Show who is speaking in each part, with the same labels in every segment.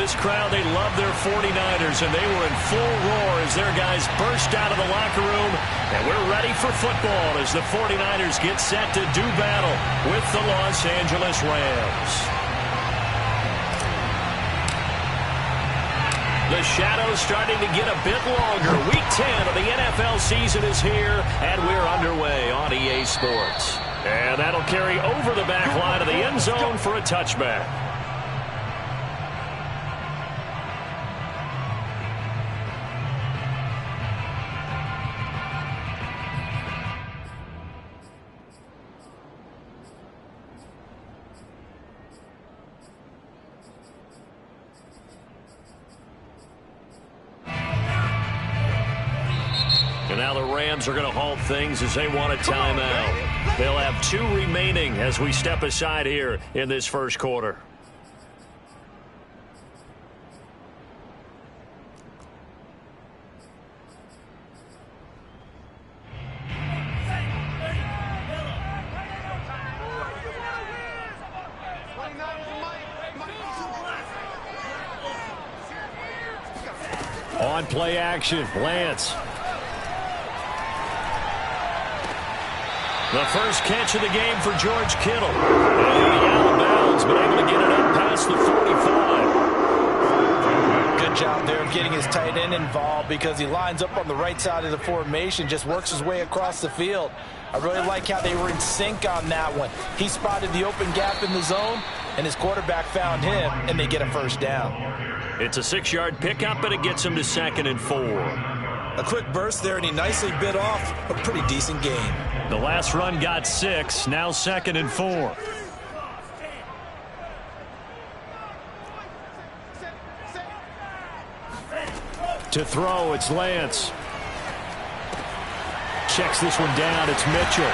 Speaker 1: this crowd, they love their 49ers, and they were in full roar as their guys burst out of the locker room. And we're ready for football as the 49ers get set to do battle with the Los Angeles Rams. The shadow's starting to get a bit longer. Week 10 of the NFL season is here, and we're underway on EA Sports. And that'll carry over the back line of the end zone for a touchback. And now the Rams are going to halt things as they want a timeout. They'll have 2 remaining as we step aside here in this first quarter. On play action, Lance. The first catch of the game for George Kittle. And he'll be out of bounds, but able to get it up past the 45.
Speaker 2: Good job there of getting his tight end involved because he lines up on the right side of the formation, just works his way across the field. I really like how they were in sync on that one. He spotted the open gap in the zone, and his quarterback found him, and they get a first down.
Speaker 1: It's a 6-yard pickup, and it gets him to 2nd and 4.
Speaker 3: A quick burst there, and he nicely bit off a pretty decent gain.
Speaker 1: The last run got 6, now 2nd and 4. To throw, it's Lance. Checks this one down, it's Mitchell.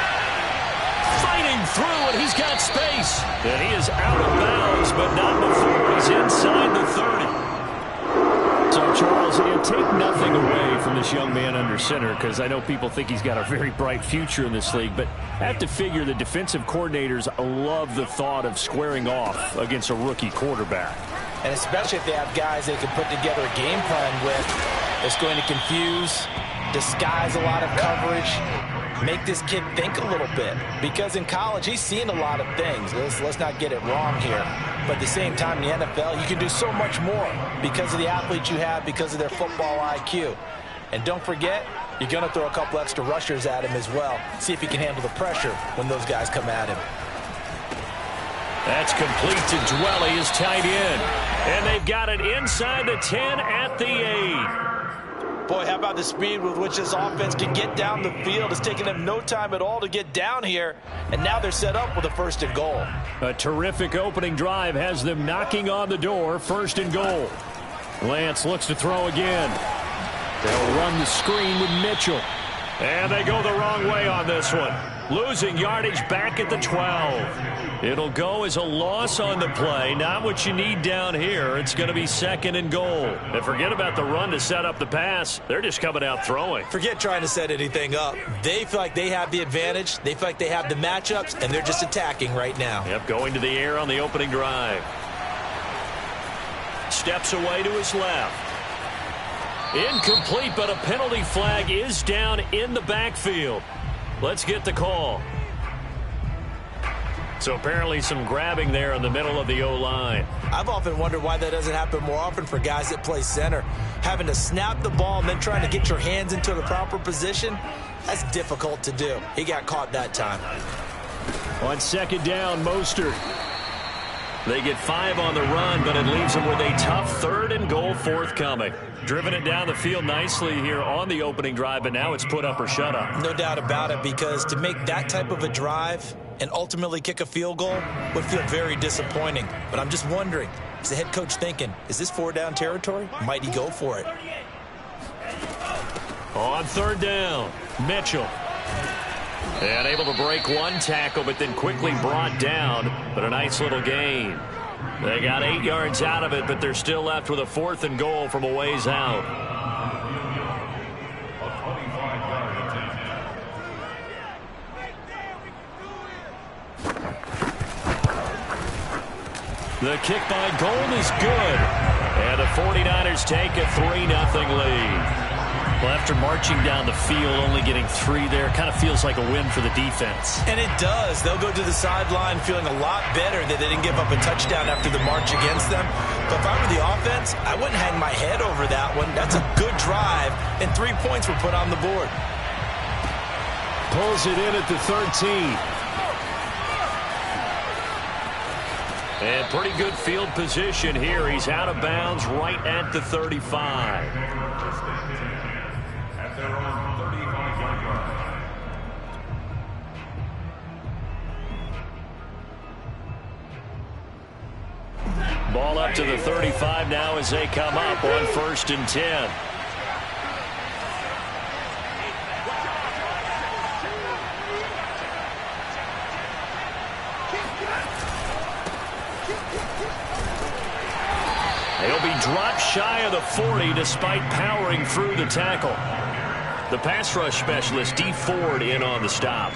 Speaker 1: Fighting through, and he's got space. And he is out of bounds, but not before he's inside the 30. So, Charles, you take nothing away from this young man under center because I know people think he's got a very bright future in this league, but I have to figure the defensive coordinators love the thought of squaring off against a rookie quarterback.
Speaker 2: And especially if they have guys they can put together a game plan with, it's going to confuse, disguise a lot of coverage, make this kid think a little bit. Because in college, he's seen a lot of things. Let's not get it wrong here. But at the same time, in the NFL, you can do so much more because of the athletes you have, because of their football IQ. And don't forget, you're going to throw a couple extra rushers at him as well. See if he can handle the pressure when those guys come at him.
Speaker 1: That's complete to Dwelly, his tight end. And they've got it inside the 10 at the 8.
Speaker 2: Boy, how about the speed with which this offense can get down the field? It's taken them no time at all to get down here, and now they're set up with a 1st and goal.
Speaker 1: A terrific opening drive has them knocking on the door, 1st and goal. Lance looks to throw again. They'll run the screen with Mitchell. And they go the wrong way on this one. Losing yardage back at the 12. It'll go as a loss on the play. Not what you need down here. It's going to be 2nd and goal. And forget about the run to set up the pass. They're just coming out throwing.
Speaker 3: Forget trying to set anything up. They feel like they have the advantage. They feel like they have the matchups, and they're just attacking right now.
Speaker 1: Yep, going to the air on the opening drive. Steps away to his left. Incomplete, but a penalty flag is down in the backfield. Let's get the call. So apparently some grabbing there in the middle of the O-line.
Speaker 3: I've often wondered why that doesn't happen more often for guys that play center. Having to snap the ball and then trying to get your hands into the proper position, that's difficult to do. He got caught that time.
Speaker 1: On 2nd down, Mostert. They get 5 on the run, but it leaves them with a tough 3rd and goal forthcoming. Driven it down the field nicely here on the opening drive, but now it's put up or shut up.
Speaker 3: No doubt about it, because to make that type of a drive and ultimately kick a field goal would feel very disappointing. But I'm just wondering, is the head coach thinking, is this 4-down territory? Might he go for it?
Speaker 1: On 3rd down, Mitchell. And able to break one tackle, but then quickly brought down. But a nice little gain. They got 8 yards out of it, but they're still left with a 4th and goal from a ways out. The kick by Gold is good. And the 49ers take a 3-0 lead.
Speaker 4: Well, after marching down the field, only getting 3 there, kind of feels like a win for the defense.
Speaker 3: And it does. They'll go to the sideline feeling a lot better that they didn't give up a touchdown after the march against them. But if I were the offense, I wouldn't hang my head over that one. That's a good drive, and 3 points were put on the board.
Speaker 1: Pulls it in at the 13. And pretty good field position here. He's out of bounds right at the 35. Ball up to the 35 now as they come up on 1st and 10. They'll be dropped shy of the 40 despite powering through the tackle. The pass rush specialist, D. Ford, in on the stop.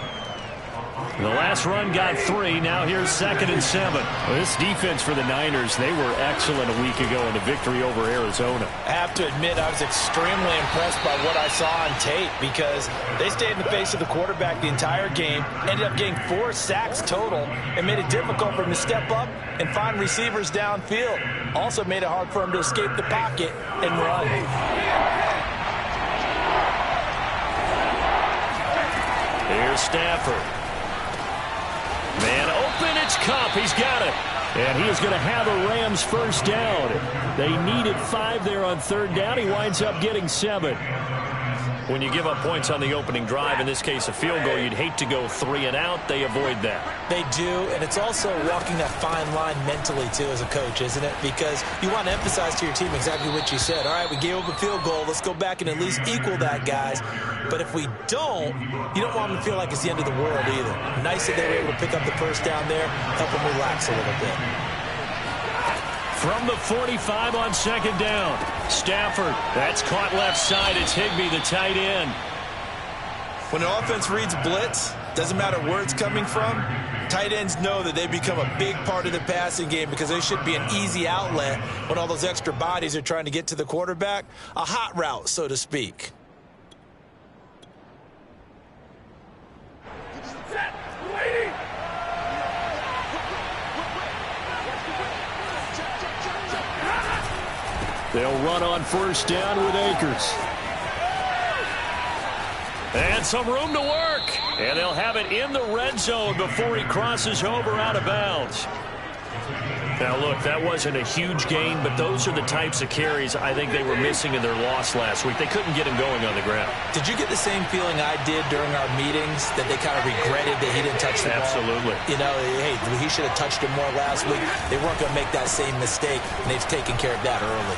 Speaker 1: The last run got 3. Now here's 2nd and 7.
Speaker 4: Well, this defense for the Niners, they were excellent a week ago in a victory over Arizona.
Speaker 2: I have to admit, I was extremely impressed by what I saw on tape because they stayed in the face of the quarterback the entire game, ended up getting 4 sacks total, and made it difficult for him to step up and find receivers downfield. Also made it hard for him to escape the pocket and run.
Speaker 1: Here's Stafford. Man open, it's Kupp. He's got it. And he is going to have a Rams first down. They needed 5 there on 3rd down. He winds up getting 7. When you give up points on the opening drive, in this case a field goal, you'd hate to go 3 and out. They avoid that.
Speaker 3: They do, and it's also walking that fine line mentally, too, as a coach, isn't it? Because you want to emphasize to your team exactly what you said. All right, we gave up a field goal. Let's go back and at least equal that, guys. But if we don't, you don't want them to feel like it's the end of the world either. Nice that they were able to pick up the first down there, help them relax a little bit.
Speaker 1: From the 45 on 2nd down, Stafford. That's caught left side. It's Higbee, the tight end.
Speaker 3: When an offense reads blitz, doesn't matter where it's coming from, tight ends know that they become a big part of the passing game because they should be an easy outlet when all those extra bodies are trying to get to the quarterback. A hot route, so to speak.
Speaker 1: They'll run on 1st down with Akers. And some room to work. And they'll have it in the red zone before he crosses over out of bounds. Now, look, that wasn't a huge gain, but those are the types of carries I think they were missing in their loss last week. They couldn't get him going on the ground.
Speaker 3: Did you get the same feeling I did during our meetings, that they kind of regretted that he didn't touch the ball?
Speaker 1: Absolutely.
Speaker 3: You know, hey, he should have touched it more last week. They weren't going to make that same mistake, and they've taken care of that early.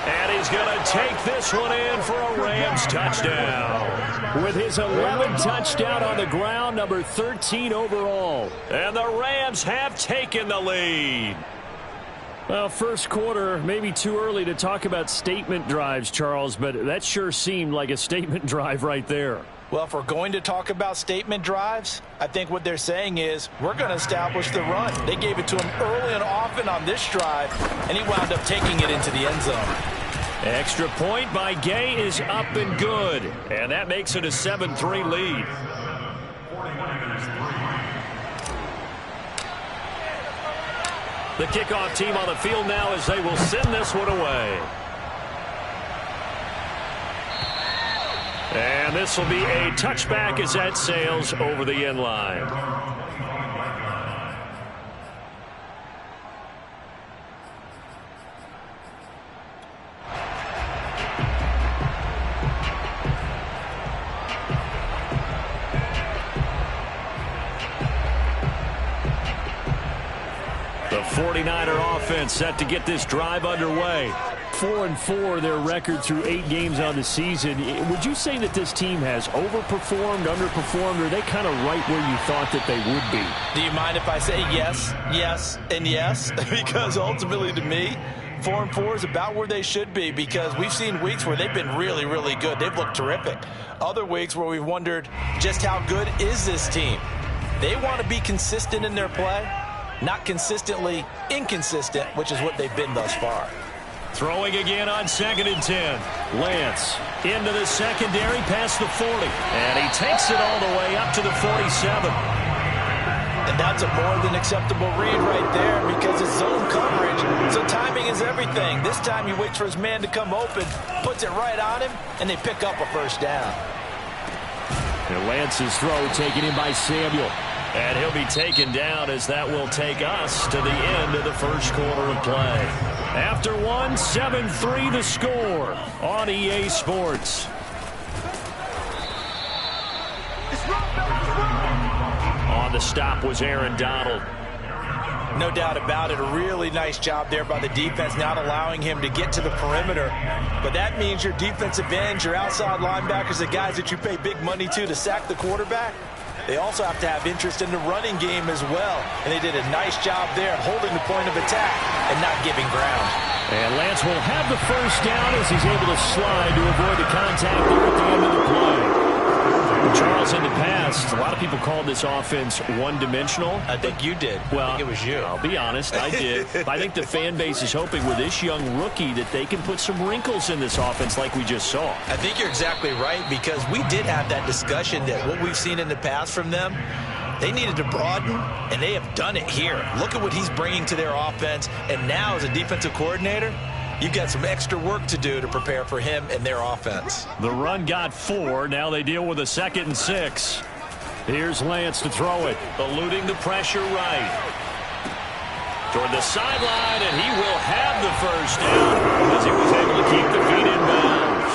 Speaker 1: And he's going to take this one in for a Rams touchdown. With his 11th touchdown on the ground, number 13 overall. And the Rams have taken the lead.
Speaker 4: Well, first quarter, maybe too early to talk about statement drives, Charles, but that sure seemed like a statement drive right there.
Speaker 2: Well, if we're going to talk about statement drives, I think what they're saying is we're going to establish the run. They gave it to him early and often on this drive, and he wound up taking it into the end zone.
Speaker 1: Extra point by Gay is up and good, and that makes it a 7-3 lead. The kickoff team on the field now as they will send this one away. And this will be a touchback as that sails over the end line. The 49er offense set to get this drive underway.
Speaker 4: 4-4 their record through 8 games on the season. Would you say that this team has overperformed, underperformed, or are they kind of right where you thought that they would be?
Speaker 2: Do you mind if I say yes, yes, and yes? Because ultimately to me, 4-4 is about where they should be, because we've seen weeks where they've been really, really good. They've looked terrific. Other weeks where we've wondered just how good is this team. They want to be consistent in their play, not consistently inconsistent, which is what they've been thus far.
Speaker 1: Throwing again on 2nd and 10. Lance into the secondary past the 40. And he takes it all the way up to the 47.
Speaker 2: And that's a more than acceptable read right there because it's zone coverage. So timing is everything. This time he waits for his man to come open, puts it right on him, and they pick up a first down.
Speaker 1: And Lance's throw taken in by Samuel. And he'll be taken down as that will take us to the end of the first quarter of play. After one, 7-3 the score on EA Sports. On the stop was Aaron Donald.
Speaker 2: No doubt about it. A really nice job there by the defense, not allowing him to get to the perimeter. But that means your defensive ends, your outside linebackers, the guys that you pay big money to sack the quarterback, they also have to have interest in the running game as well. And they did a nice job there of holding the point of attack and not giving ground.
Speaker 1: And Lance will have the first down as he's able to slide to avoid the contact there at the end of the play. Charles, in the past, a lot of people called this offense one-dimensional.
Speaker 2: I think you did.
Speaker 1: Well,
Speaker 2: I think it was you.
Speaker 1: I'll be honest, I did. I think the fan base is hoping with this young rookie that they can put some wrinkles in this offense like we just saw.
Speaker 3: I think you're exactly right because we did have that discussion that what we've seen in the past from them, they needed to broaden, and they have done it here. Look at what he's bringing to their offense, and now as a defensive coordinator, you've got some extra work to do to prepare for him and their offense.
Speaker 1: The run got 4. Now they deal with a 2nd and 6. Here's Lance to throw it, eluding the pressure right. Toward the sideline, and he will have the first down as he was able to keep the feet in bounds.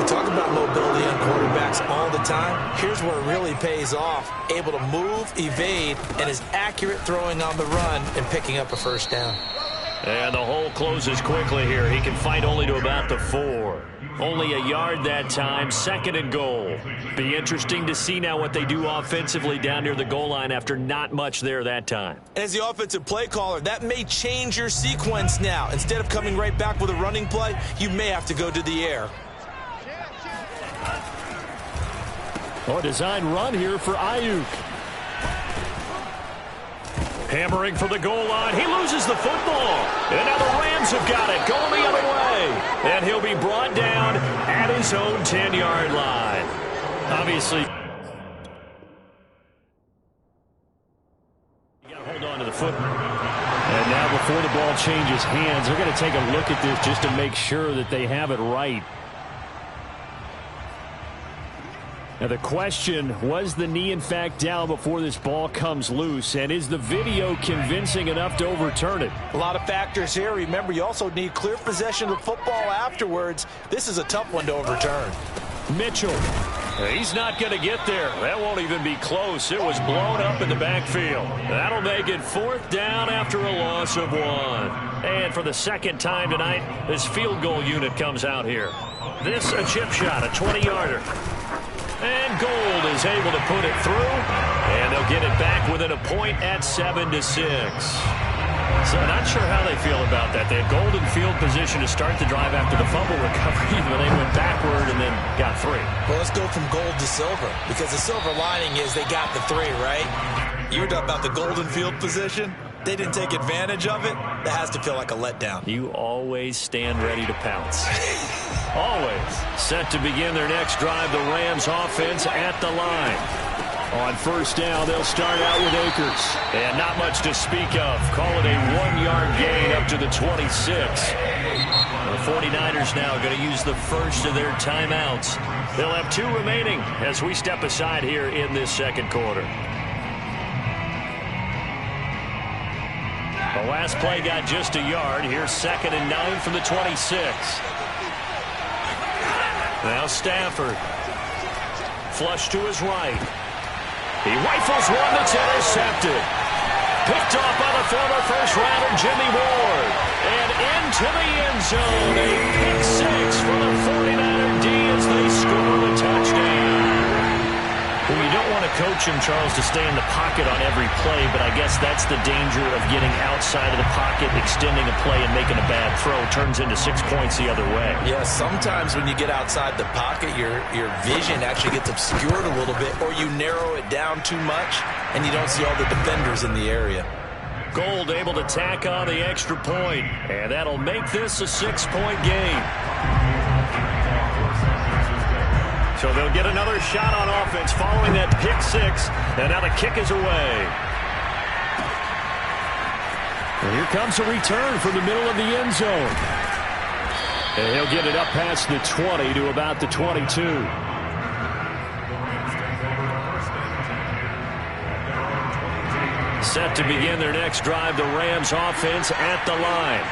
Speaker 3: We talk about mobility on quarterbacks all the time. Here's where it really pays off. Able to move, evade, and is accurate throwing on the run and picking up a first down.
Speaker 1: And the hole closes quickly here. He can fight only to about the 4. Only a yard that time, 2nd and goal. Be interesting to see now what they do offensively down near the goal line after not much there that time.
Speaker 3: As the offensive play caller, that may change your sequence now. Instead of coming right back with a running play, you may have to go to the air.
Speaker 1: A design run here for Ayuk. Hammering for the goal line. He loses the football. And now the Rams have got it. Going the other way. And he'll be brought down at his own 10-yard line. Obviously, you got to hold on to the football. And now before the ball changes hands, they're going to take a look at this just to make sure that they have it right. Now the question, was the knee in fact down before this ball comes loose? And is the video convincing enough to overturn it?
Speaker 2: A lot of factors here. Remember, you also need clear possession of the football afterwards. This is a tough one to overturn.
Speaker 1: Mitchell. He's not going to get there. That won't even be close. It was blown up in the backfield. That'll make it 4th down after a loss of 1. And for the 2nd time tonight, this field goal unit comes out here. This a chip shot, a 20-yarder. And Gold is able to put it through, and they'll get it back within a point at 7-6. So not sure how they feel about that. They had Gold in field position to start the drive after the fumble recovery, but they went backward and then got 3.
Speaker 3: Well, let's go from gold to silver, because the silver lining is they got the 3, right? You were talking about the golden field position. They didn't take advantage of it. That has to feel like a letdown.
Speaker 1: You always stand ready to pounce. Always. Set to begin their next drive, the Rams offense at the line. On 1st down, they'll start out with Akers. And not much to speak of. Call it a 1-yard gain up to the 26. The 49ers now going to use the first of their timeouts. They'll have 2 remaining as we step aside here in this 2nd quarter. The last play got just a yard. Here's 2nd and 9 from the 26. Now Stafford. Flush to his right. He rifles one that's intercepted. Picked off by the former first-rounder Jimmy Ward. And into the end zone. A pick 6 for the 49er D as they score the touchdown. Well, you don't want to coach him, Charles, to stay in the pocket on every play, but I guess that's the danger of getting outside of the pocket, extending a play, and making a bad throw. Turns into 6 points the other way.
Speaker 3: Yeah, sometimes when you get outside the pocket, your vision actually gets obscured a little bit, or you narrow it down too much, and you don't see all the defenders in the area.
Speaker 1: Gould able to tack on the extra point, and that'll make this a 6-point game. So they'll get another shot on offense following that pick six, and now the kick is away. And here comes a return from the middle of the end zone. And he'll get it up past the 20 to about the 22. Set to begin their next drive, the Rams offense at the line.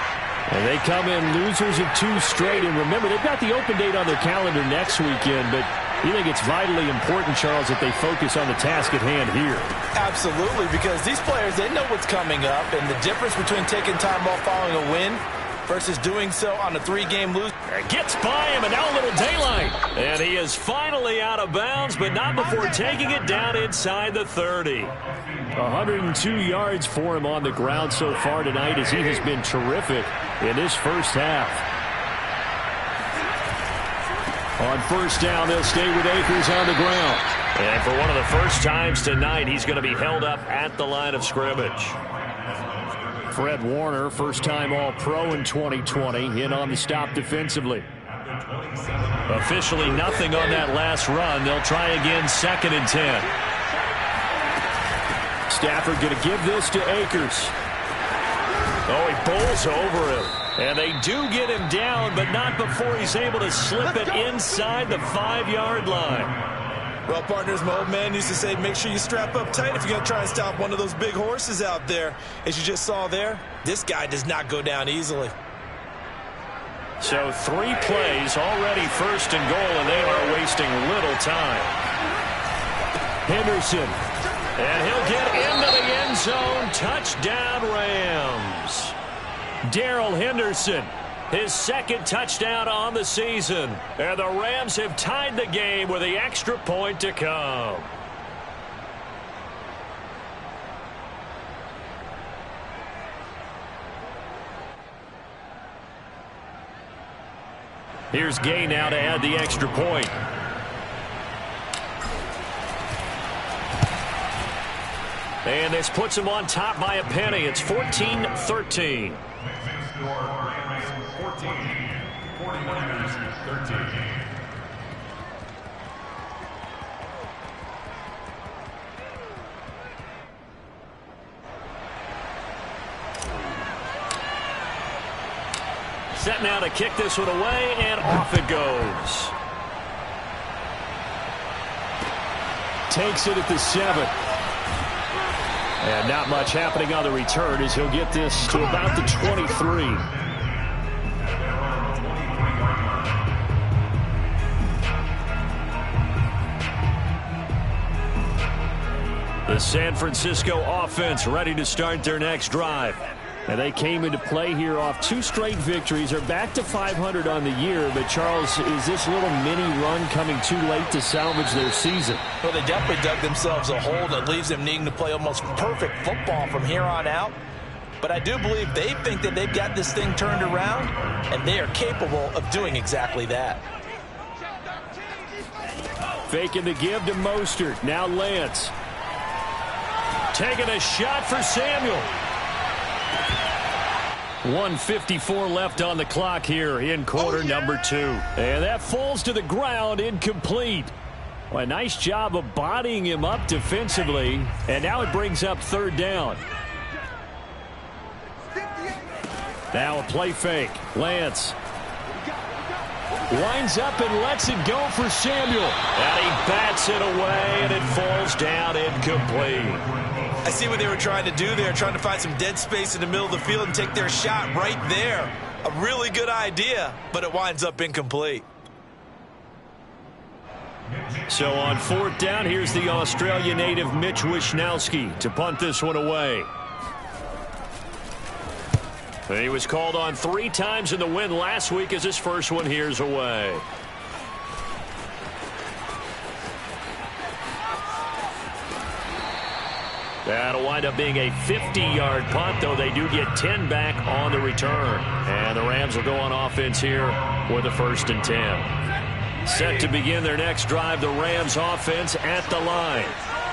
Speaker 1: And they come in losers of 2 straight. And remember, they've got the open date on their calendar next weekend, but you think it's vitally important, Charles, that they focus on the task at hand here?
Speaker 2: Absolutely, because these players, they know what's coming up, and the difference between taking time off following a win versus doing so on a 3-game lose.
Speaker 1: Gets by him, and now a little daylight. And he is finally out of bounds, but not before taking it down inside the 30.
Speaker 4: 102 yards for him on the ground so far tonight, as he has been terrific in this first half. On first down, they'll stay with Akers on the ground.
Speaker 1: And for one of the first times tonight, he's going to be held up at the line of scrimmage.
Speaker 4: Fred Warner, first-time All-Pro in 2020, in on the stop defensively.
Speaker 1: Officially nothing on that last run. They'll try again, 2nd and 10.
Speaker 4: Stafford going to give this to Akers.
Speaker 1: Oh, he bowls over him. And they do get him down, but not before he's able to slip it inside the 5-yard line.
Speaker 3: Well, partners, my old man used to say, make sure you strap up tight if you're going to try and stop one of those big horses out there. As you just saw there, this guy does not go down easily.
Speaker 1: So 3 plays, already 1st and goal, and they are wasting little time.
Speaker 4: Henderson.
Speaker 1: And he'll get into the end zone. Touchdown, Rams. Darrell Henderson, his 2nd touchdown on the season. And the Rams have tied the game with the extra point to come. Here's Gay now to add the extra point. And this puts him on top by a penny. It's 14-13.
Speaker 5: 13.
Speaker 1: Set now to kick this one away, and off it goes.
Speaker 4: Takes it at the 7. And not much happening on the return as he'll get this to about the 23.
Speaker 1: The San Francisco offense ready to start their next drive.
Speaker 4: And they came into play here off 2 straight victories. They're back to 500 on the year. But, Charles, is this little mini run coming too late to salvage their season?
Speaker 2: Well, they definitely dug themselves a hole that leaves them needing to play almost perfect football from here on out. But I do believe they think that they've got this thing turned around, and they are capable of doing exactly that.
Speaker 4: Faking the give to Mostert. Now Lance.
Speaker 1: Taking a shot for Samuel. 1:54 left on the clock here in quarter number 2.
Speaker 4: And that falls to the ground, incomplete. Well, a nice job of bodying him up defensively. And now it brings up 3rd down. Now a play fake. Lance winds up and lets it go for Samuel.
Speaker 1: And he bats it away, and it falls down incomplete.
Speaker 3: I see what they were trying to do there, trying to find some dead space in the middle of the field and take their shot right there. A really good idea, but it winds up incomplete.
Speaker 1: So on 4th down, here's the Australia native Mitch Wishnowsky to punt this one away. He was called on 3 times in the win last week as his first one here's away. That'll wind up being a 50-yard punt, though they do get 10 back on the return. And the Rams will go on offense here with a 1st and 10. Set to begin their next drive, the Rams offense at the line.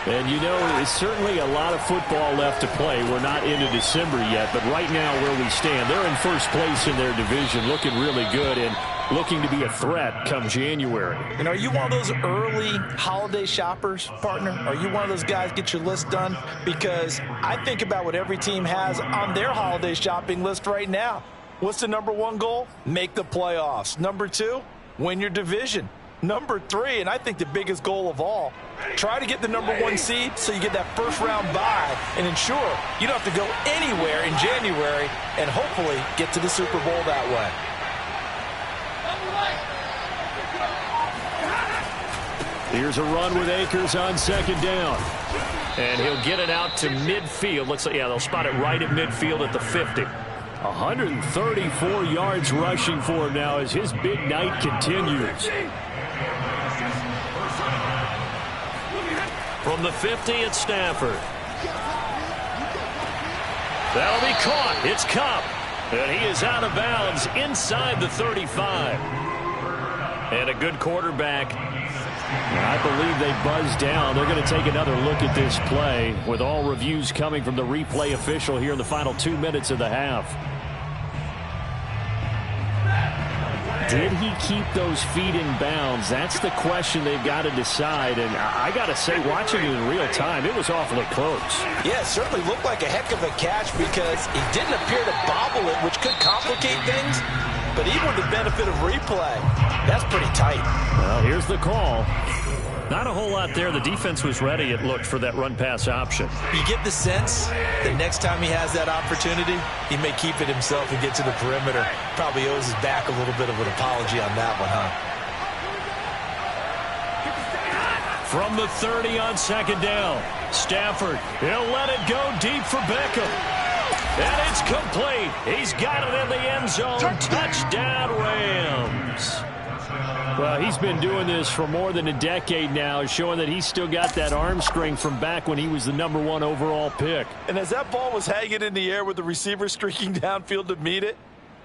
Speaker 4: And, you know, there's certainly a lot of football left to play. We're not into December yet, but right now where we stand, they're in first place in their division, looking really good and looking to be a threat come January.
Speaker 2: And are you one of those early holiday shoppers, partner? Are you one of those guys get your list done? Because I think about what every team has on their holiday shopping list right now. What's the number one goal? Make the playoffs. Number two, win your division. Number three, and I think the biggest goal of all, try to get the number one seed so you get that first round bye and ensure you don't have to go anywhere in January and hopefully get to the Super Bowl that way.
Speaker 4: Here's a run with Akers on second down. And he'll get it out to midfield. Looks like, yeah, they'll spot it right at midfield at the 50. 134 yards rushing for him now as his big night continues. From the 50, it's Stafford. That'll be caught. It's Kupp. And he is out of bounds inside the 35. And a good quarterback. I believe they buzzed down. They're going to take another look at this play with all reviews coming from the replay official here in the final 2 minutes of the half. Did he keep those feet in bounds? That's the question they've got to decide. And I got to say, watching it in real time, it was awfully close.
Speaker 2: Yeah, it certainly looked like a heck of a catch because he didn't appear to bobble it, which could complicate things. But even with the benefit of replay, that's pretty tight.
Speaker 4: Well, here's the call. Not a whole lot there. The defense was ready, it looked, for that run-pass option.
Speaker 3: You get the sense that next time he has that opportunity, he may keep it himself and get to the perimeter. Probably owes his back a little bit of an apology on that one, huh?
Speaker 4: From the 30 on second down, Stafford, he'll let it go deep for Beckham. And it's complete. He's got it in the end zone. Touchdown, Rams. Well, he's been doing this for more than a decade now, showing that he's still got that arm strength from back when he was the #1 overall pick.
Speaker 2: And as that ball was hanging in the air with the receiver streaking downfield to meet it,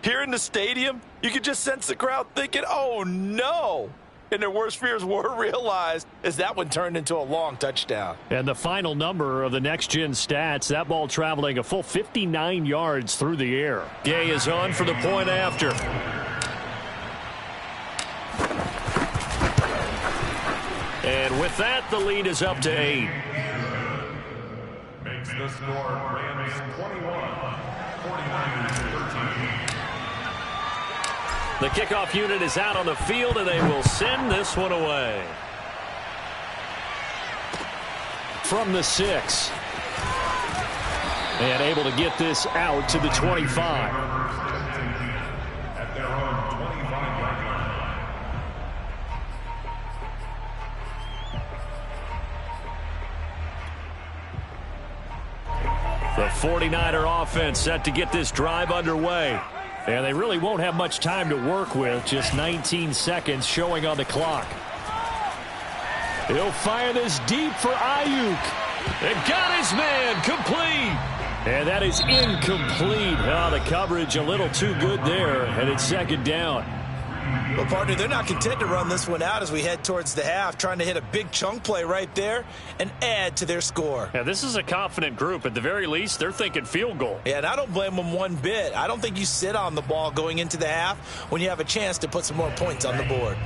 Speaker 2: here in the stadium, you could just sense the crowd thinking, oh, no. And their worst fears were realized as that one turned into a long touchdown.
Speaker 4: And the final number of the next-gen stats, that ball traveling a full 59 yards through the air. Gay is on for the point after. And with that, the lead is up to 8.
Speaker 5: Makes the score Rams 21, 49-13.
Speaker 4: The kickoff unit is out on the field, and they will send this one away. From the 6. And able to get this out to the 25.
Speaker 5: At their own 25-yard line.
Speaker 4: The 49er offense set to get this drive underway. And they really won't have much time to work with. Just 19 seconds showing on the clock. He'll fire this deep for Ayuk. And got his man complete. And that is incomplete. Oh, the coverage a little too good there. And it's second down.
Speaker 3: Well, partner, they're not content to run this one out as we head towards the half, trying to hit a big chunk play right there and add to their score.
Speaker 4: Yeah, this is a confident group. At the very least, they're thinking field goal.
Speaker 3: Yeah, and I don't blame them one bit. I don't think you sit on the ball going into the half when you have a chance to put some more points on the board.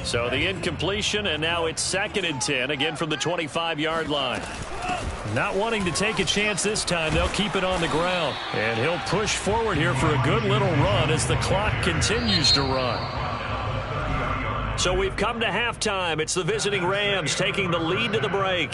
Speaker 4: So the incompletion, and now it's 2nd and 10, again from the 25-yard line. Not wanting to take a chance this time, they'll keep it on the ground. And he'll push forward here for a good little run as the clock continues to run. So we've come to halftime. It's the visiting Rams taking the lead to the break.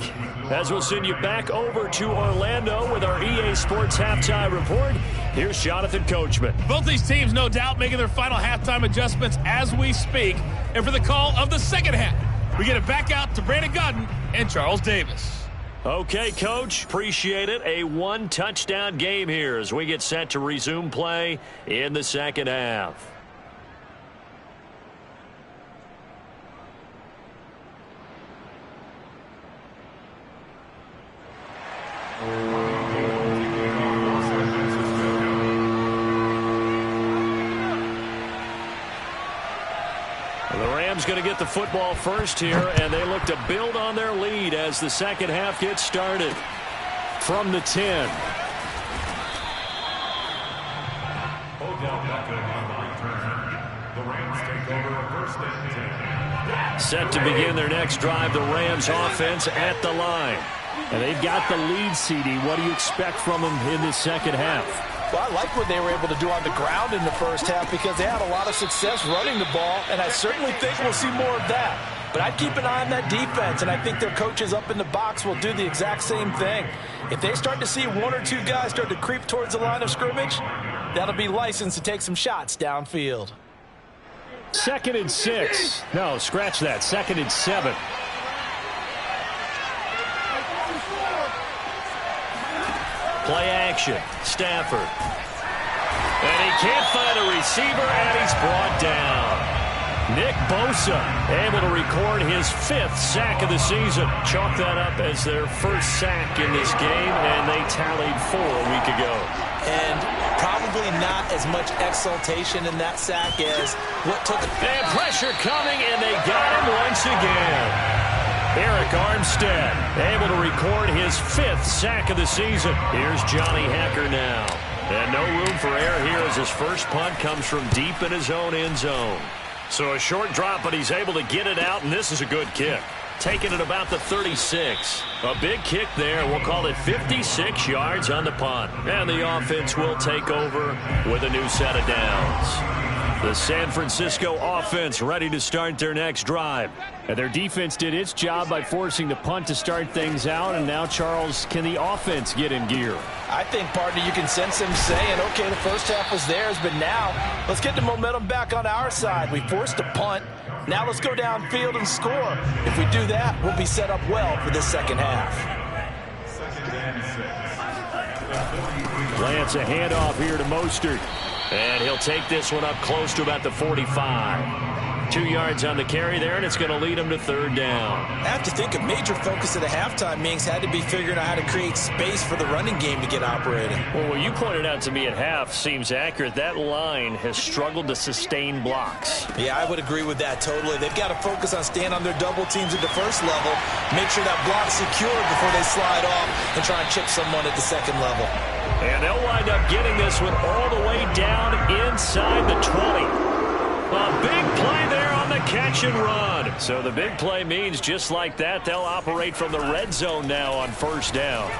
Speaker 4: As we'll send you back over to Orlando with our EA Sports Halftime Report, here's Jonathan Coachman.
Speaker 6: Both these teams, no doubt, making their final halftime adjustments as we speak. And for the call of the second half, we get it back out to Brandon Gaudin and Charles Davis.
Speaker 4: Okay, Coach, appreciate it. A one-touchdown game here as we get set to resume play in the second half. The Rams going to get the football first here, and they look to build on their lead as the second half gets started. From the 10.
Speaker 5: Odell Beckham on the return. The Rams take over first and 10.
Speaker 4: Set to begin their next drive, the Rams offense at the line.
Speaker 1: And they've got the lead, CD. What do you expect from them in the second half?
Speaker 2: Well, I like what they were able to do on the ground in the first half because they had a lot of success running the ball, and I certainly think we'll see more of that. But I'd keep an eye on that defense, and I think their coaches up in the box will do the exact same thing. If they start to see one or two guys start to creep towards the line of scrimmage, that'll be licensed to take some shots downfield.
Speaker 1: 2nd and 6. No, scratch that. 2nd and 7.
Speaker 4: Play action. Stafford. And he can't find a receiver, and he's brought down. Nick Bosa able to record his 5th sack of the season. Chalk that up as their first sack in this game, and they tallied 4 a week ago.
Speaker 3: And probably not as much exultation in that sack as what took it.
Speaker 4: And pressure coming, and they got him once again. Eric Armstead able to record his 5th sack of the season. Here's Johnny Hacker now. And no room for error here as his first punt comes from deep in his own end zone. So a short drop, but he's able to get it out, and this is a good kick. Taking it about the 36. A big kick there. We'll call it 56 yards on the punt. And the offense will take over with a new set of downs. The San Francisco offense ready to start their next drive.
Speaker 1: And their defense did its job by forcing the punt to start things out. And now, Charles, can the offense get in gear?
Speaker 2: I think, partner, you can sense them saying, okay, the first half was theirs, but now let's get the momentum back on our side. We forced a punt. Now let's go downfield and score. If we do that, we'll be set up well for this second half.
Speaker 1: Lance, a handoff here to Mostert.
Speaker 4: And he'll take this one up close to about the 45. 2 yards on the carry there, and it's going to lead him to 3rd down.
Speaker 3: I have to think a major focus at the halftime, Minks, had to be figuring out how to create space for the running game to get operating.
Speaker 4: Well, what you pointed out to me at half seems accurate. That line has struggled to sustain blocks.
Speaker 3: Yeah, I would agree with that totally. They've got to focus on staying on their double teams at the first level, make sure that block's secured before they slide off and try and chip someone at the second level.
Speaker 4: And they'll wind up getting this one all the way down inside the 20. A big play there on the catch and run. So the big play means just like that, they'll operate from the red zone now on 1st down.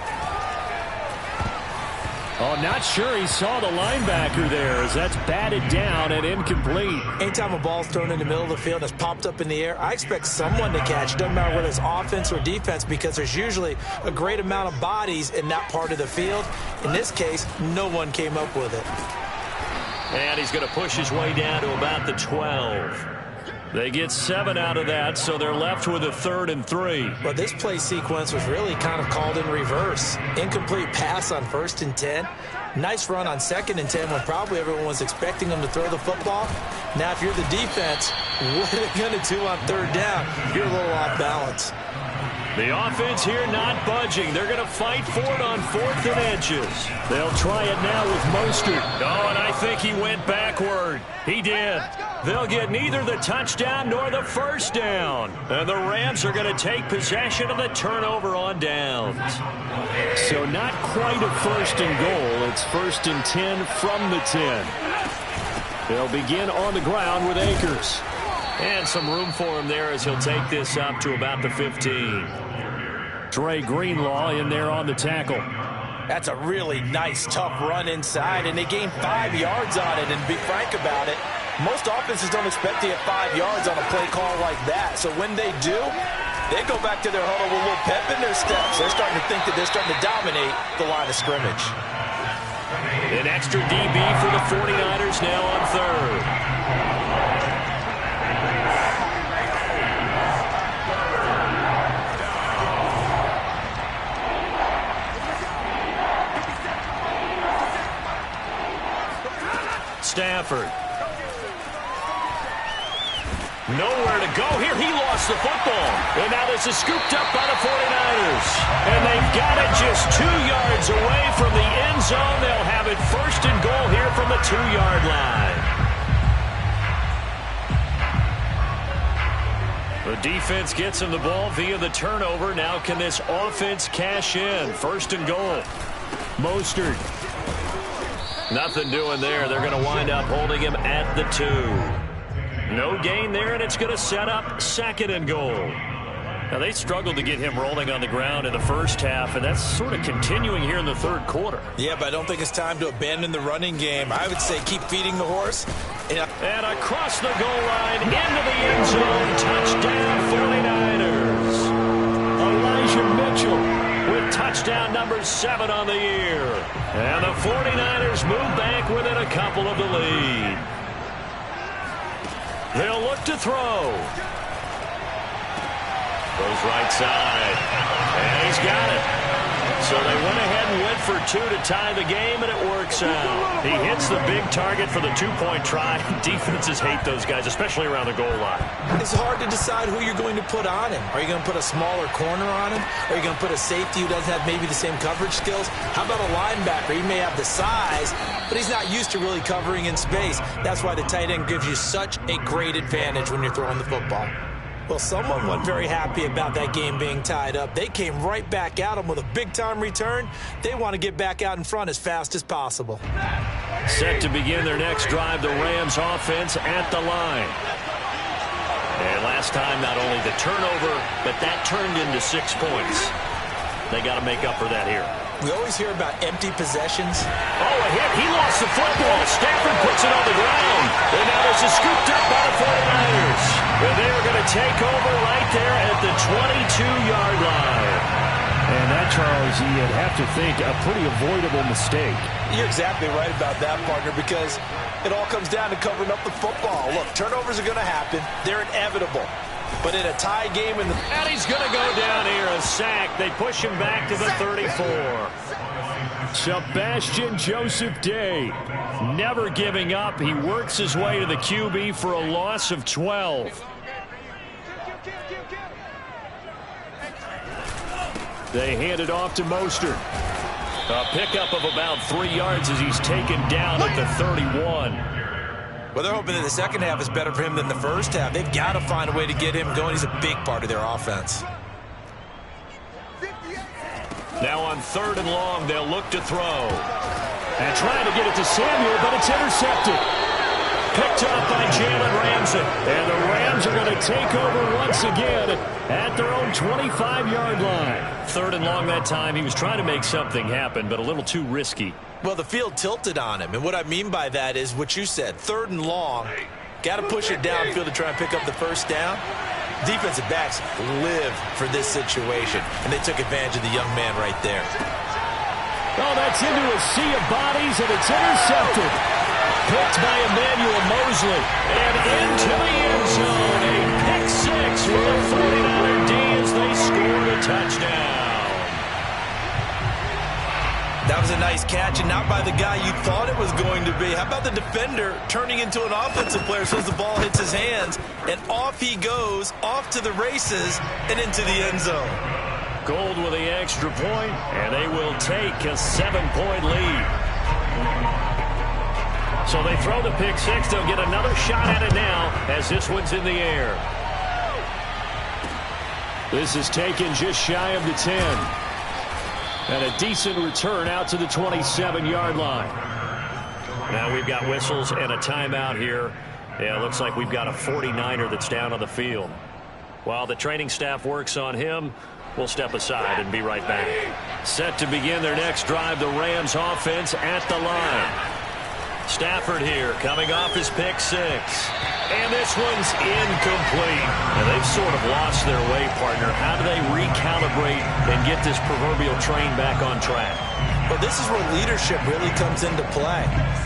Speaker 1: Oh, not sure he saw the linebacker there as that's batted down and incomplete.
Speaker 3: Anytime a ball's thrown in the middle of the field and it's popped up in the air, I expect someone to catch. Doesn't matter whether it's offense or defense because there's usually a great amount of bodies in that part of the field. In this case, no one came up with it.
Speaker 4: And he's going to push his way down to about the 12. They get 7 out of that, so they're left with a 3rd and 3.
Speaker 3: But this play sequence was really kind of called in reverse. Incomplete pass on 1st and 10. Nice run on 2nd and 10 when probably everyone was expecting them to throw the football. Now, if you're the defense, what are they going to do on 3rd down? You're a little off balance.
Speaker 4: The offense here not budging. They're going to fight for it on 4th and inches. They'll try it now with Mostert. Oh, and I think he went backward. He did. They'll get neither the touchdown nor the first down. And the Rams are going to take possession of the turnover on downs.
Speaker 1: So not quite a 1st and goal. It's 1st and 10 from the 10. They'll begin on the ground with Akers.
Speaker 4: And some room for him there as he'll take this up to about the 15.
Speaker 1: Dre Greenlaw in there on the tackle.
Speaker 2: That's a really nice, tough run inside, and they gained 5 yards on it. And to be frank about it, most offenses don't expect to get 5 yards on a play call like that. So when they do, they go back to their huddle with a little pep in their steps. They're starting to think that they're starting to dominate the line of scrimmage.
Speaker 4: An extra DB for the 49ers now on 3rd. Stafford. Nowhere to go here. He lost the football. And now this is scooped up by the 49ers. And they've got it just 2 yards away from the end zone. They'll have it 1st and goal here from the 2-yard line. defense gets him the ball via the turnover. Now can this offense cash in? First and goal. Mostert. Nothing doing there. They're going to wind up holding him at the 2. No gain there, and it's going to set up second and goal. Now, they struggled to get him rolling on the ground in the first half, and that's sort of continuing here in the third quarter.
Speaker 3: Yeah, but I don't think it's time to abandon the running game. I would say keep feeding the horse.
Speaker 4: And across the goal line, into the end zone, touchdown 49ers. Elijah Mitchell with touchdown number 7 on the year. And the 49ers move back within a couple of the lead. They'll look to throw. Goes right side. And he's got it. So they went ahead and went for 2 to tie the game, and it works out. He hits the big target for the 2-point try. Defenses hate those guys, especially around the goal line.
Speaker 3: It's hard to decide who you're going to put on him. Are you going to put a smaller corner on him? Are you going to put a safety who doesn't have maybe the same coverage skills? How about a linebacker? He may have the size, but he's not used to really covering in space. That's why the tight end gives you such a great advantage when you're throwing the football. Well, someone wasn't very happy about that game being tied up. They came right back at him with a big-time return. They want to get back out in front as fast as possible.
Speaker 4: Set to begin their next drive, the Rams offense at the line. And last time, not only the turnover, but that turned into 6 points. They got to make up for that here.
Speaker 3: We always hear about empty possessions.
Speaker 4: Oh, a hit. He lost the football. Stafford puts it on the ground. And now this is scooped up by the 49ers. And they are going to take over right there at the 22-yard line.
Speaker 1: And that, Charles, you'd have to think a pretty avoidable mistake.
Speaker 2: You're exactly right about that, partner, because it all comes down to covering up the football. Look, turnovers are going to happen. They're inevitable. But in a tie game
Speaker 4: and he's going to go down here, a sack. They push him back to the 34.
Speaker 1: Sebastian Joseph Day,
Speaker 4: never giving up. He works his way to the QB for a loss of 12.
Speaker 1: They hand it off to Mostert.
Speaker 4: A pickup of about 3 yards as he's taken down at the 31.
Speaker 3: Well, they're hoping that the second half is better for him than the first half. They've got to find a way to get him going. He's a big part of their offense.
Speaker 4: Now on 3rd and long, they'll look to throw.
Speaker 1: And trying to get it to Samuel, but it's intercepted.
Speaker 4: Picked up by Jalen Ramsey.
Speaker 1: And the Rams are going to take over once again at their own 25-yard line.
Speaker 4: 3rd and long that time. He was trying to make something happen, but a little too risky.
Speaker 3: Well, the field tilted on him, and what I mean by that is what you said. 3rd and long, got to push it downfield to try and pick up the first down. Defensive backs live for this situation, and they took advantage of the young man right there.
Speaker 1: Oh, that's into a sea of bodies, and it's intercepted.
Speaker 4: Picked by Emmanuel Mosley, and into the end zone. A pick 6 for the 49er D as they scored a touchdown.
Speaker 3: That was a nice catch, and not by the guy you thought it was going to be. How about the defender turning into an offensive player as soon as the ball hits his hands, and off he goes, off to the races, and into the end zone.
Speaker 4: Gold with the extra point, and they will take a 7-point lead. So they throw the pick 6. They'll get another shot at it now as this one's in the air.
Speaker 1: This is taken just shy of the 10. And a decent return out to the 27-yard line.
Speaker 4: Now we've got whistles and a timeout here. Yeah, it looks like we've got a 49er that's down on the field. While the training staff works on him, we'll step aside and be right back. Set to begin their next drive, the Rams offense at the line. Stafford here, coming off his pick 6. And this one's incomplete. And they've sort of lost their way, partner. How do they recalibrate and get this proverbial train back on track?
Speaker 3: Well, this is where leadership really comes into play.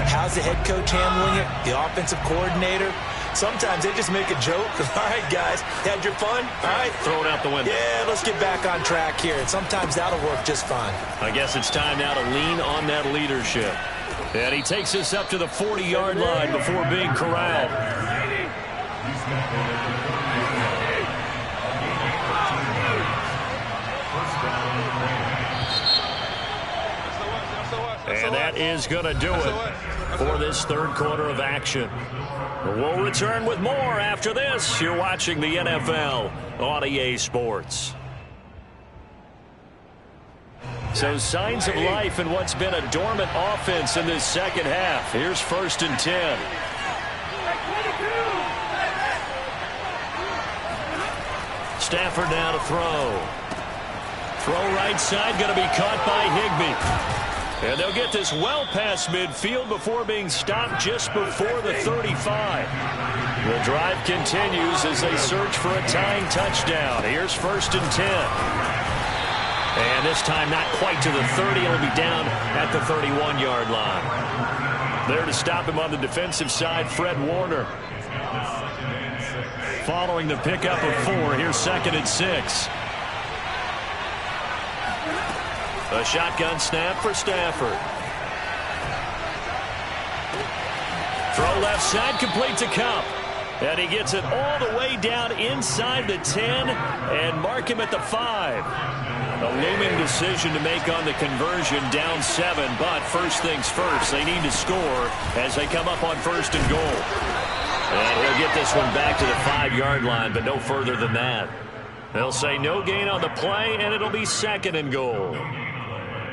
Speaker 3: How's the head coach handling it? The offensive coordinator? Sometimes they just make a joke. All right, guys, had your fun? All right.
Speaker 4: Throw it out the window.
Speaker 3: Yeah, let's get back on track here. And sometimes that'll work just fine.
Speaker 4: I guess it's time now to lean on that leadership. And he takes us up to the 40-yard line before being corralled. And that is going to do it. for this third quarter of action. We'll return with more after this. You're watching the NFL on EA Sports. So signs of life in what's been a dormant offense in this second half. Here's 1st and 10. Stafford now to throw. Throw right side, going to be caught by Higbee. And they'll get this well past midfield before being stopped just before the 35. The drive continues as they search for a tying touchdown. Here's 1st and 10. And this time not quite to the 30. It'll be down at the 31-yard line. There to stop him on the defensive side, Fred Warner. Following the pickup of 4, here's 2nd and 6. A shotgun snap for Stafford. Throw left side, complete to Kupp. And he gets it all the way down inside the 10 and mark him at the 5. A looming decision to make on the conversion, down 7, but first things first, they need to score as they come up on 1st and goal. And he'll get this one back to the 5-yard line, but no further than that. They'll say no gain on the play, and it'll be 2nd and goal.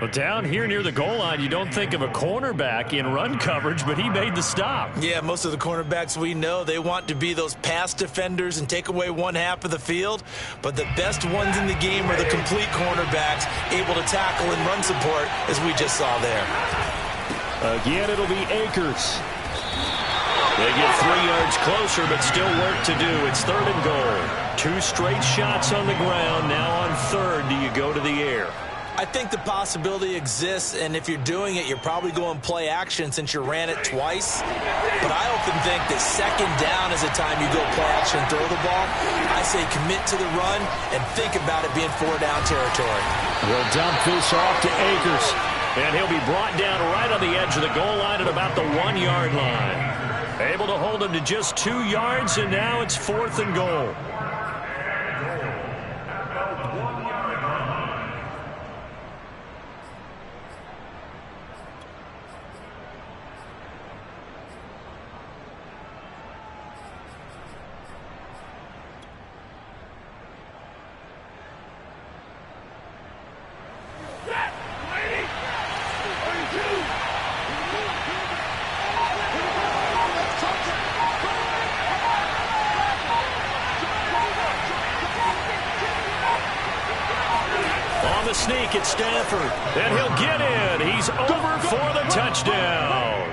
Speaker 4: Well, down here near the goal line, you don't think of a cornerback in run coverage, but he made the stop.
Speaker 3: Yeah, most of the cornerbacks we know, they want to be those pass defenders and take away one half of the field. But the best ones in the game are the complete cornerbacks, able to tackle and run support, as we just saw there.
Speaker 4: Again, it'll be Akers. They get 3 yards closer, but still work to do. It's 3rd and goal. 2 straight shots on the ground. Now on 3rd, do you go to the air?
Speaker 3: I think the possibility exists, and if you're doing it, you're probably going play action since you ran it twice. But I often think that 2nd down is the time you go play action and throw the ball. I say commit to the run and think about it being 4-down territory.
Speaker 4: We'll dump this off to Akers, and he'll be brought down right on the edge of the goal line at about the 1-yard line. Able to hold him to just 2 yards, and now it's 4th and goal. Sneak at Stafford, and he'll get in. He's over for the touchdown.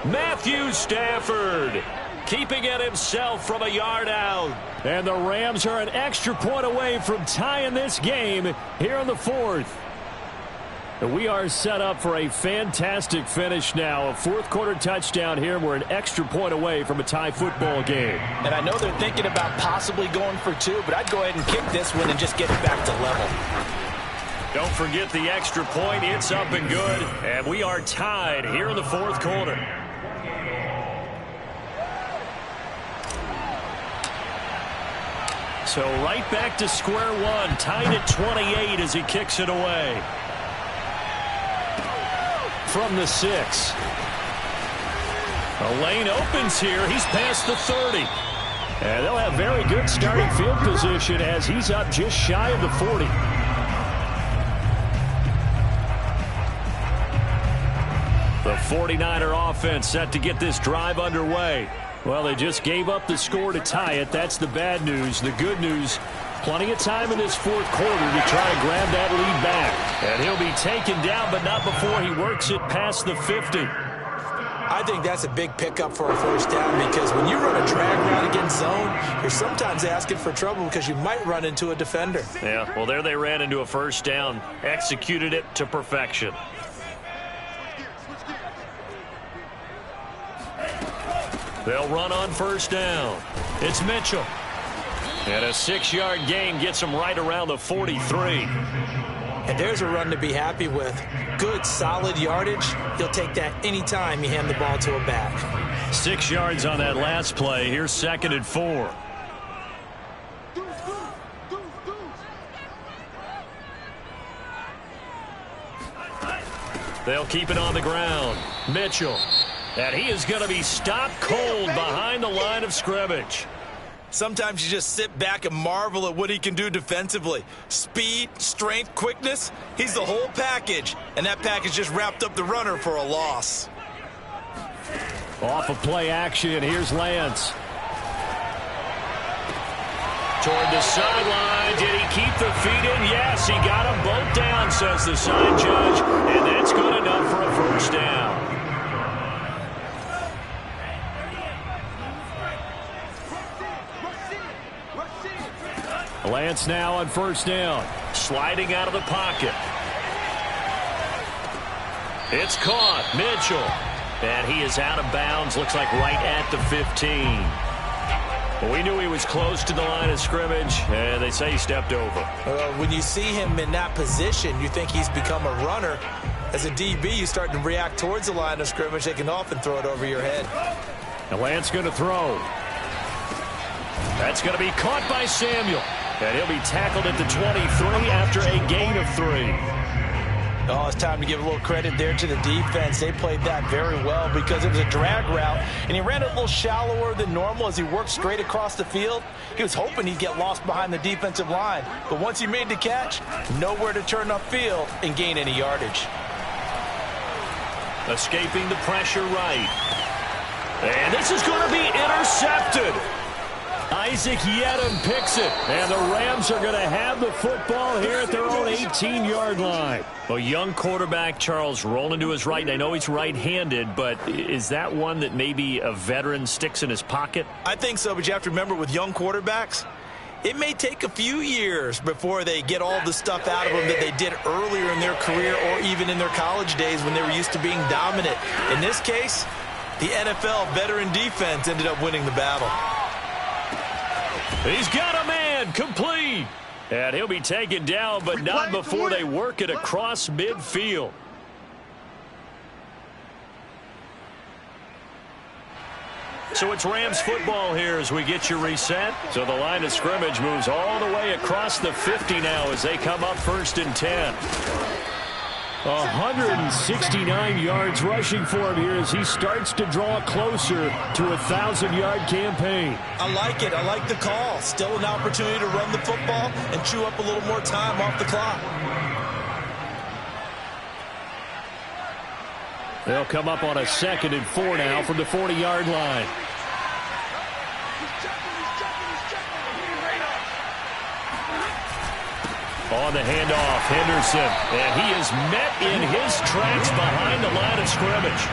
Speaker 4: Matthew Stafford keeping it himself from a yard out. And the Rams are an extra point away from tying this game here in the 4th. We are set up for a fantastic finish now. A 4th quarter touchdown here. We're an extra point away from a tie football game.
Speaker 2: And I know they're thinking about possibly going for 2, but I'd go ahead and kick this one and just get it back to level.
Speaker 4: Don't forget the extra point. It's up and good. And we are tied here in the 4th quarter. So right back to square one. Tied at 28 as he kicks it away. From the 6. A lane opens here. He's past the 30. And they'll have very good starting field position as he's up just shy of the 40. The 49er offense set to get this drive underway. Well, they just gave up the score to tie it. That's the bad news. The good news, plenty of time in this 4th quarter to try to grab that lead back. And he'll be taken down, but not before he works it past the 50.
Speaker 3: I think that's a big pickup for a 1st down because when you run a drag route against zone, you're sometimes asking for trouble because you might run into a defender.
Speaker 4: Yeah, well, there they ran into a 1st down, executed it to perfection. They'll run on 1st down. It's Mitchell. And a 6-yard gain gets him right around the 43.
Speaker 3: And there's a run to be happy with. Good, solid yardage. You'll take that anytime you hand the ball to a back.
Speaker 4: 6 yards on that last play. Here's 2nd and 4. They'll keep it on the ground. Mitchell And he is going to be stopped cold behind the line of scrimmage.
Speaker 3: Sometimes you just sit back and marvel at what he can do defensively. Speed, strength, quickness, he's the whole package. And that package just wrapped up the runner for a loss.
Speaker 1: Off of play action, here's Lance.
Speaker 4: Toward the sideline, did he keep the feet in? Yes, he got them both down, says the sign judge. And that's good enough for a first down.
Speaker 1: Lance now on first down.
Speaker 4: Sliding out of the pocket. It's caught. Mitchell. And he is out of bounds. Looks like right at the 15. Well, we knew he was close to the line of scrimmage, and they say he stepped over.
Speaker 3: When you see him in that position, you think he's become a runner. As a DB, you start to react towards the line of scrimmage. They can often throw it over your head.
Speaker 1: And Lance going to throw.
Speaker 4: That's going to be caught by Samuel. And he'll be tackled at the 23 after a gain of 3.
Speaker 3: Oh, it's time to give a little credit there to the defense. They played that very well because it was a drag route, and he ran it a little shallower than normal as he worked straight across the field. He was hoping he'd get lost behind the defensive line, but once he made the catch, nowhere to turn upfield and gain any yardage.
Speaker 4: Escaping the pressure right. And this is going to be intercepted.
Speaker 1: Isaac Yedem picks it, and the Rams are going to have the football here at their own 18-yard line.
Speaker 4: A young quarterback, Charles, rolling to his right, and I know he's right-handed, but is that one that maybe a veteran sticks in his pocket?
Speaker 3: I think so, but you have to remember with young quarterbacks, it may take a few years before they get all the stuff out of them that they did earlier in their career or even in their college days when they were used to being dominant. In this case, the NFL veteran defense ended up winning the battle.
Speaker 4: He's got a man, complete. And he'll be taken down, but not before they work it across midfield. So it's Rams football here as we get you reset. So the line of scrimmage moves all the way across the 50 now as they come up 1st and 10.
Speaker 1: 169 yards rushing for him here as he starts to draw closer to a 1,000-yard campaign.
Speaker 3: I like it. I like the call. Still an opportunity to run the football and chew up a little more time off the clock.
Speaker 1: They'll come up on a 2nd and 4 now from the 40-yard line.
Speaker 4: On the handoff, Henderson. And he is met in his tracks behind the line of scrimmage.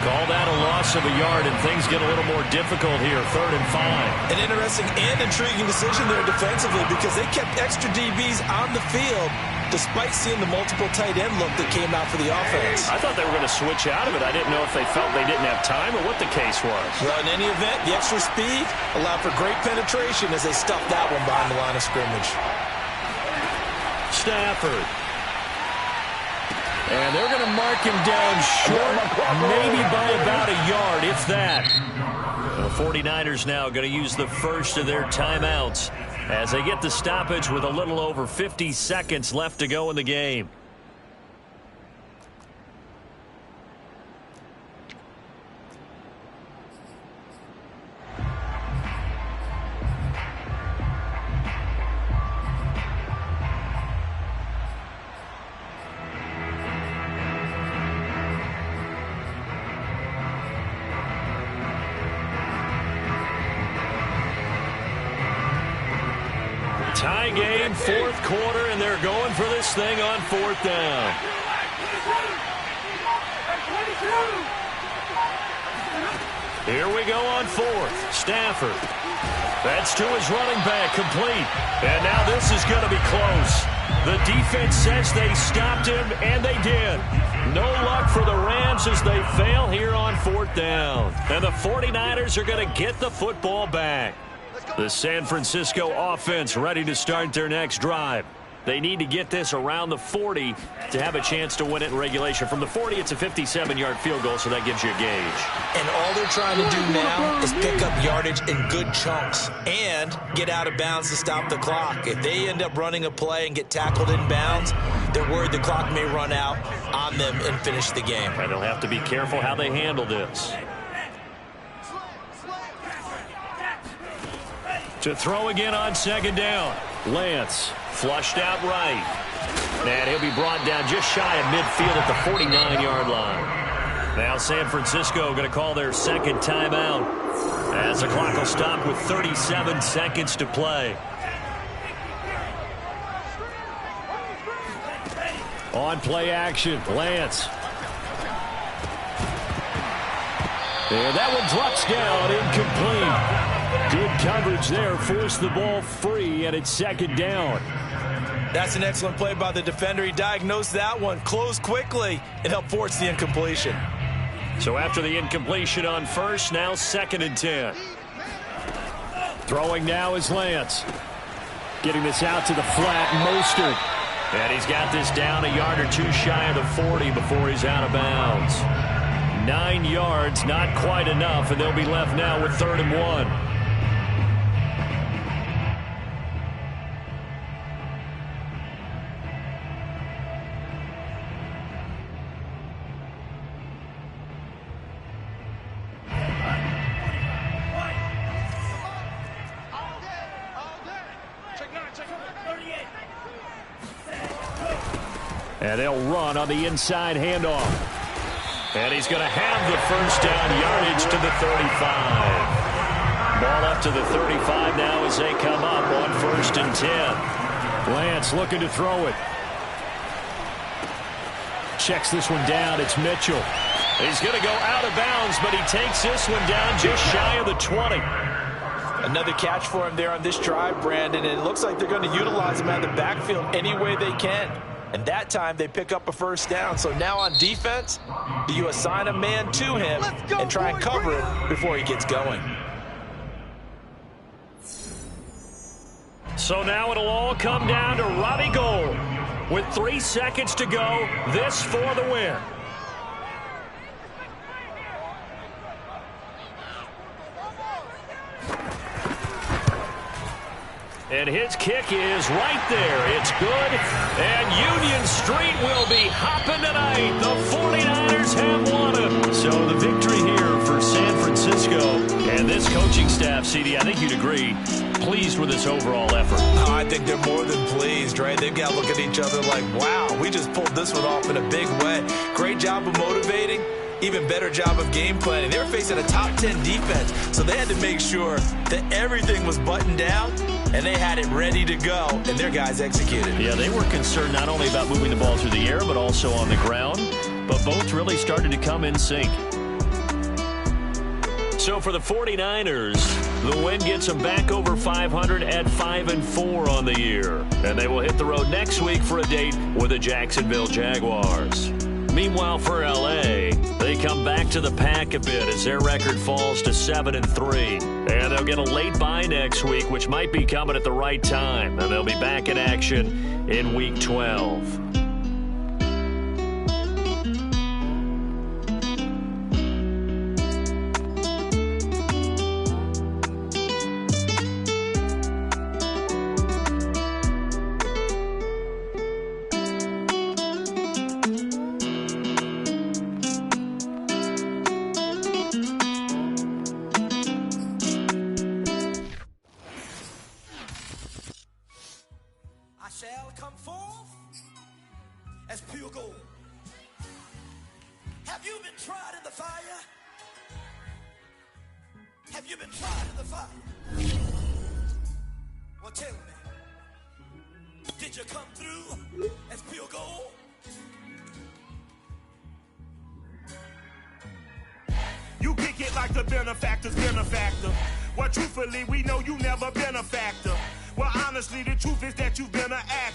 Speaker 4: Called out a loss of a yard, and things get a little more difficult here, 3rd and 5.
Speaker 3: An interesting and intriguing decision there defensively because they kept extra DBs on the field despite seeing the multiple tight end look that came out for the offense.
Speaker 4: I thought they were going to switch out of it. I didn't know if they felt they didn't have time or what the case was.
Speaker 3: Well, in any event, the extra speed allowed for great penetration as they stuffed that one behind the line of scrimmage.
Speaker 1: Stafford. And they're going to mark him down short, maybe by about a yard, if that.
Speaker 4: The 49ers now going to use the first of their timeouts as they get the stoppage with a little over 50 seconds left to go in the game. Tie game, 4th quarter, and they're going for this thing on 4th down. Here we go on 4th. Stafford. That's to his running back, complete. And now this is going to be close. The defense says they stopped him, and they did. No luck for the Rams as they fail here on 4th down. And the 49ers are going to get the football back. The San Francisco offense ready to start their next drive. They need to get this around the 40 to have a chance to win it in regulation. From the 40, it's a 57-yard field goal, so that gives you a gauge.
Speaker 3: And all they're trying to do now is pick up yardage in good chunks and get out of bounds to stop the clock. If they end up running a play and get tackled in bounds, they're worried the clock may run out on them and finish the game.
Speaker 4: And they'll have to be careful how they handle this. To throw again on second down. Lance flushed out right. And he'll be brought down just shy of midfield at the 49-yard line. Now San Francisco going to call their second timeout as the clock will stop with 37 seconds to play. On play action, Lance. And that one drops down, incomplete. Good coverage there, forced the ball free, and it's second down.
Speaker 3: That's an excellent play by the defender. He diagnosed that one, closed quickly, and helped force the incompletion.
Speaker 4: So after the incompletion on first, now 2nd and 10. Throwing now is Lance. Getting this out to the flat, Mostert. And he's got this down a yard or two shy of the 40 before he's out of bounds. 9 yards, not quite enough, and they'll be left now with 3rd and 1. And they'll run on the inside handoff. And he's going to have the first down, yardage to the 35. Ball up to the 35 now as they come up on 1st and 10. Lance looking to throw it. Checks this one down. It's Mitchell. He's going to go out of bounds, but he takes this one down just shy of the 20.
Speaker 2: Another catch for him there on this drive, Brandon, and it looks like they're going to utilize him out of the backfield any way they can. And that time they pick up a first down. So now on defense, do you assign a man to him and try and cover it before he gets going?
Speaker 4: So now it'll all come down to Robbie Gould. With 3 seconds to go, this for the win. And his kick is right there. It's good. And Union Street will be hopping tonight. The 49ers have won it. So the victory here for San Francisco. And this coaching staff, CD, I think you'd agree, pleased with this overall effort.
Speaker 3: Oh, I think they're more than pleased, right? They've got to look at each other like, wow, we just pulled this one off in a big way. Great job of motivating. Even better job of game planning. They were facing a top 10 defense, so they had to make sure that everything was buttoned down, and they had it ready to go, and their guys executed.
Speaker 4: Yeah, they were concerned not only about moving the ball through the air, but also on the ground, but both really started to come in sync. So for the 49ers, the win gets them back over 500 at 5-4 on the year, and they will hit the road next week for a date with the Jacksonville Jaguars. Meanwhile, for L.A., they come back to the pack a bit as their record falls to 7-3. And they'll get a late bye next week, which might be coming at the right time. And they'll be back in action in Week 12.
Speaker 7: Well, truthfully, we know you never been a factor. Well, honestly, the truth is that you've been an actor.